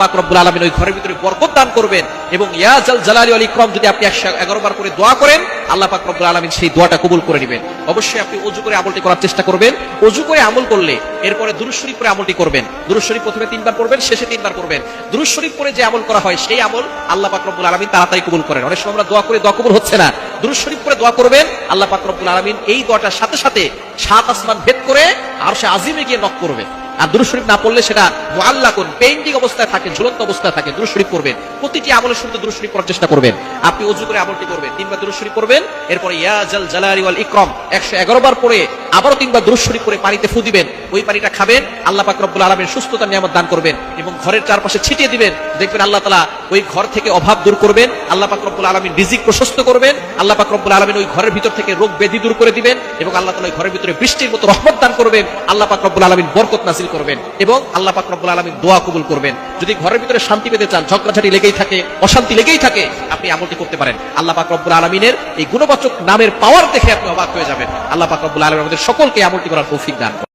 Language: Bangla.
পাক রব্বুল আলামিন ওই ঘরের ভিতরে বরকত দান করবেন এবং ইয়া জাল জালালি ওয়াল ইকরাম যদি আপনি 111 বার করে দোয়া করেন আল্লাহ পাক রব্বুল আলামিন সেই দোয়াটা কবুল করে নেবেন। অবশ্যই আপনি ওযু করে আমলটি করার চেষ্টা করবেন। ওযু করে আমল করলে এরপরে দুরূদ শরীফ পড়ে আমলটি করবেন। দুরূদ শরীফ প্রথমে 3 বার পড়বেন, শেষে 3 বার পড়বেন। দুরূদ শরীফ পড়ে যে আমল করা হয় সেই আমল আল্লাহ পাক রব্বুল আলামিন তাড়াতাড়ি কবুল করেন। অনেক সময় আমরা দোয়া করে দোয়া কবুল হচ্ছে না, দুরূদ শরীফ পড়ে দোয়া করবেন, আল্লাহ পাক রব্বুল আলামিন এই দোয়াটার সাথে সাথে 7 আসমান ভেদ করে আরশে আজিমে গিয়ে নক করবে। আর দুরূদ শরীফ না পড়লে সেটা মুআল্লাকুন পেইন্টিং অবস্থায় থাকে, ঝুলন্ত অবস্থায় থাকে। দুরূদ শরীফ পড়বেন, প্রতিটি আমলের শুরুতে দুরূদ শরীফ পড়ার চেষ্টা করবেন। আপনি ওযু করে আমলটি করবেন, 3 বার দুরূদ শরীফ পড়বেন, এরপর ইয়া জাল জালালি ওয়াল ইকরাম 111 বার পড়ে আবারো 3 বার দুরূদ শরীফ পড়ে পানিতে ফু দিবেন। ওই পানিটা খাবেন, আল্লাহ পাক রব্বুল আলামিন সুস্থতার নিয়ামত দান করবেন এবং ঘরের চারপাশে ছিটিয়ে দিবেন। দেখবেন আল্লাহ তাআলা ওই ঘর থেকে অভাব দূর করবেন, আল্লাহ পাক রব্বুল আলামিন রিজিক প্রশস্ত করবেন, আল্লাহ পাক রব্বুল আলামিন ওই ঘরের ভিতর থেকে রোগ ব্যাধি দূর করে দিবেন এবং আল্লাহ তাআলা ওই ঘরের ভিতরে বৃষ্টির মতো রহমত দান করবেন, আল্লাহ পাক রব্বুল আলামিন বরকত নাযিল করবেন এবং আল্লাহ পাক রব্বুল আলামিন দোয়া কবুল করবেন। যদি ঘরের ভিতরে শান্তি পেতে চান, ঝগড়াঝাটি লেগেই থাকে, অশান্তি লেগেই থাকে, আপনি আমলটি করতে পারেন। আল্লাহ পাক রব্বুল আলামিনের এই গুণবাচক নামের পাওয়ার দেখে আপনি অবাক হয়ে যাবেন। আল্লাহ পাক রব্বুল আলামিন আমাদের সকলকে আমলটি করার তৌফিক দান করুন।